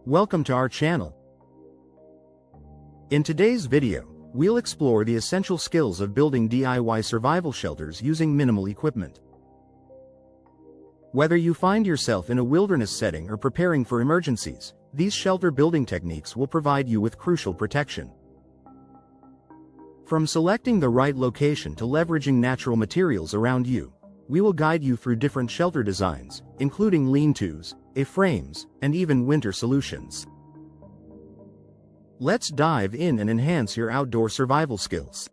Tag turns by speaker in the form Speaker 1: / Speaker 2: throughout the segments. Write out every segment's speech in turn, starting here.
Speaker 1: Welcome to our channel. In today's video, we'll explore the essential skills of building DIY survival shelters using minimal equipment. Whether you find yourself in a wilderness setting or preparing for emergencies, these shelter building techniques will provide you with crucial protection. From selecting the right location to leveraging natural materials around you, we will guide you through different shelter designs, including lean-tos, A-frames, and even winter solutions. Let's dive in and enhance your outdoor survival skills.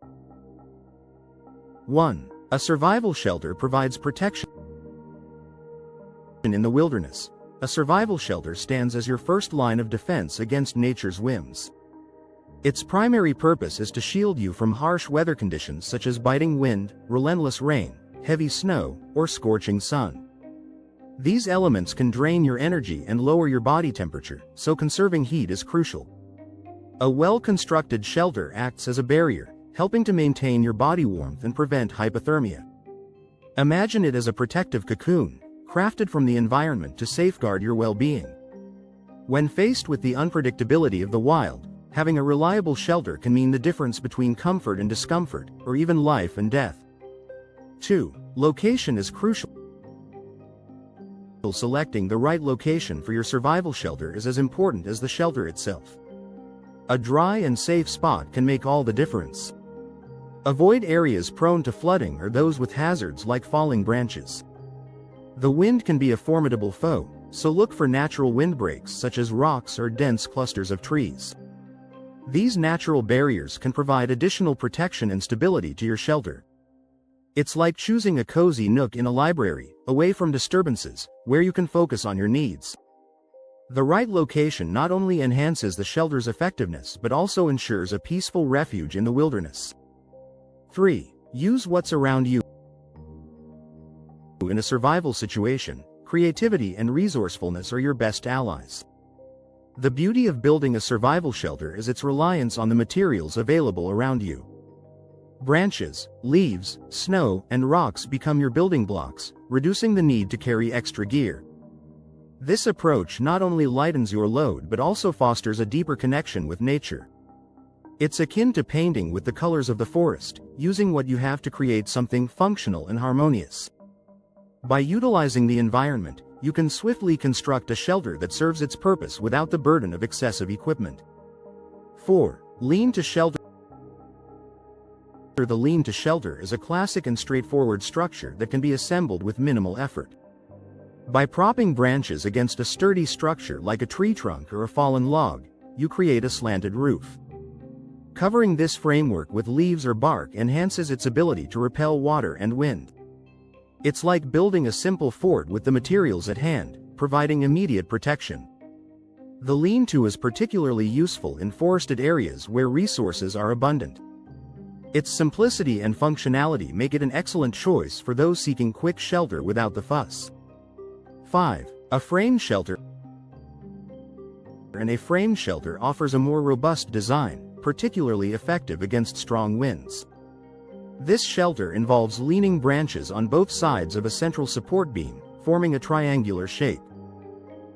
Speaker 1: 1. A survival shelter provides protection in the wilderness. A survival shelter stands as your first line of defense against nature's whims. Its primary purpose is to shield you from harsh weather conditions such as biting wind, relentless rain, heavy snow, or scorching sun. These elements can drain your energy and lower your body temperature, so conserving heat is crucial. A well-constructed shelter acts as a barrier, helping to maintain your body warmth and prevent hypothermia. Imagine it as a protective cocoon, crafted from the environment to safeguard your well-being. When faced with the unpredictability of the wild, having a reliable shelter can mean the difference between comfort and discomfort, or even life and death. 2. Location is crucial. Selecting the right location for your survival shelter is as important as the shelter itself. A dry and safe spot can make all the difference. Avoid areas prone to flooding or those with hazards like falling branches. The wind can be a formidable foe, so look for natural windbreaks such as rocks or dense clusters of trees. These natural barriers can provide additional protection and stability to your shelter. It's like choosing a cozy nook in a library, away from disturbances, where you can focus on your needs. The right location not only enhances the shelter's effectiveness but also ensures a peaceful refuge in the wilderness. 3. Use what's around you. In a survival situation, creativity and resourcefulness are your best allies. The beauty of building a survival shelter is its reliance on the materials available around you. Branches, leaves, snow, and rocks become your building blocks, reducing the need to carry extra gear. This approach not only lightens your load but also fosters a deeper connection with nature. It's akin to painting with the colors of the forest, using what you have to create something functional and harmonious. By utilizing the environment, you can swiftly construct a shelter that serves its purpose without the burden of excessive equipment. 4. Lean-to shelter. The lean-to shelter is a classic and straightforward structure that can be assembled with minimal effort. By propping branches against a sturdy structure like a tree trunk or a fallen log, you create a slanted roof. Covering this framework with leaves or bark enhances its ability to repel water and wind. It's like building a simple fort with the materials at hand, providing immediate protection. The lean-to is particularly useful in forested areas where resources are abundant. Its simplicity and functionality make it an excellent choice for those seeking quick shelter without the fuss. 5. A frame shelter. A frame shelter offers a more robust design, particularly effective against strong winds. This shelter involves leaning branches on both sides of a central support beam, forming a triangular shape.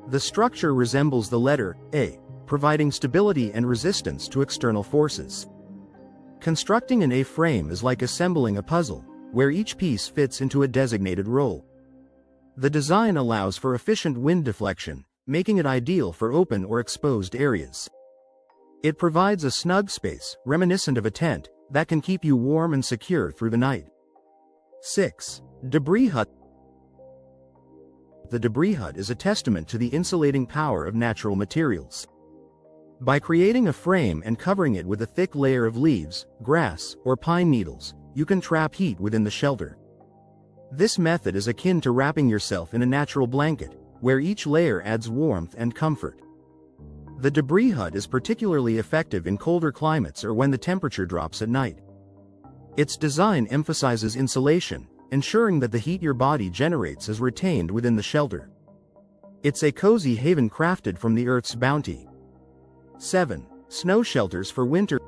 Speaker 1: The structure resembles the letter A, providing stability and resistance to external forces. Constructing an A-frame is like assembling a puzzle, where each piece fits into a designated role. The design allows for efficient wind deflection, making it ideal for open or exposed areas. It provides a snug space, reminiscent of a tent, that can keep you warm and secure through the night. 6. Debris hut. The debris hut is a testament to the insulating power of natural materials. By creating a frame and covering it with a thick layer of leaves, grass, or pine needles, you can trap heat within the shelter. This method is akin to wrapping yourself in a natural blanket, where each layer adds warmth and comfort. The debris hut is particularly effective in colder climates or when the temperature drops at night. Its design emphasizes insulation, ensuring that the heat your body generates is retained within the shelter. It's a cozy haven crafted from the Earth's bounty. 7. Snow shelters for winter.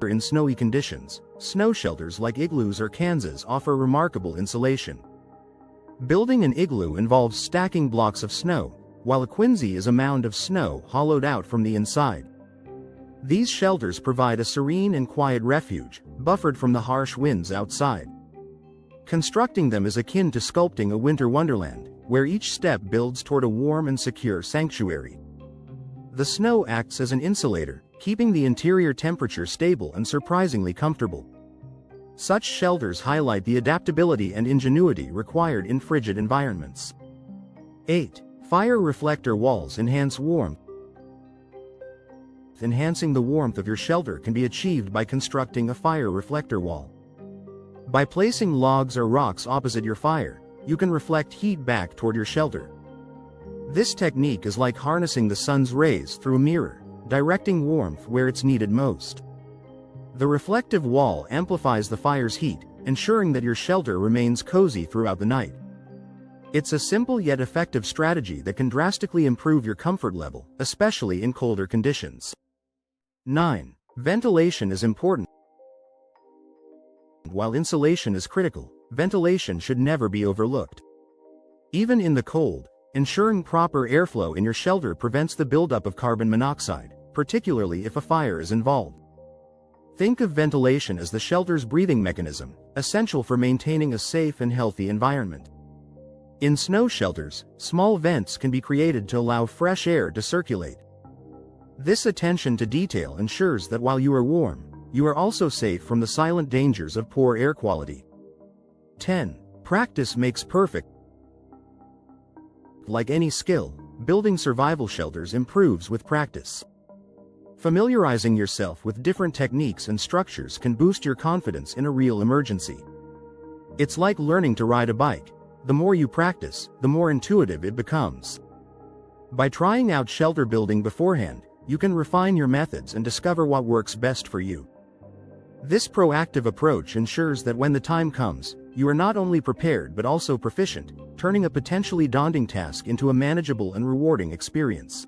Speaker 1: In snowy conditions, snow shelters like igloos or kanzas offer remarkable insulation. Building an igloo involves stacking blocks of snow, while a quinsy is a mound of snow hollowed out from the inside. These shelters provide a serene and quiet refuge, buffered from the harsh winds outside. Constructing them is akin to sculpting a winter wonderland, where each step builds toward a warm and secure sanctuary. The snow acts as an insulator, keeping the interior temperature stable and surprisingly comfortable. Such shelters highlight the adaptability and ingenuity required in frigid environments. 8. Fire reflector walls enhance warmth. Enhancing the warmth of your shelter can be achieved by constructing a fire reflector wall. By placing logs or rocks opposite your fire, you can reflect heat back toward your shelter. This technique is like harnessing the sun's rays through a mirror, directing warmth where it's needed most. The reflective wall amplifies the fire's heat, ensuring that your shelter remains cozy throughout the night. It's a simple yet effective strategy that can drastically improve your comfort level, especially in colder conditions. 9. Ventilation is important. While insulation is critical, ventilation should never be overlooked. Even in the cold, ensuring proper airflow in your shelter prevents the buildup of carbon monoxide, particularly if a fire is involved. Think of ventilation as the shelter's breathing mechanism, essential for maintaining a safe and healthy environment. In snow shelters, small vents can be created to allow fresh air to circulate. This attention to detail ensures that while you are warm, you are also safe from the silent dangers of poor air quality. 10. Practice makes perfect. Like any skill, building survival shelters improves with practice. Familiarizing yourself with different techniques and structures can boost your confidence in a real emergency. It's like learning to ride a bike. The more you practice, the more intuitive it becomes. By trying out shelter building beforehand, you can refine your methods and discover what works best for you. This proactive approach ensures that when the time comes, you are not only prepared but also proficient, turning a potentially daunting task into a manageable and rewarding experience.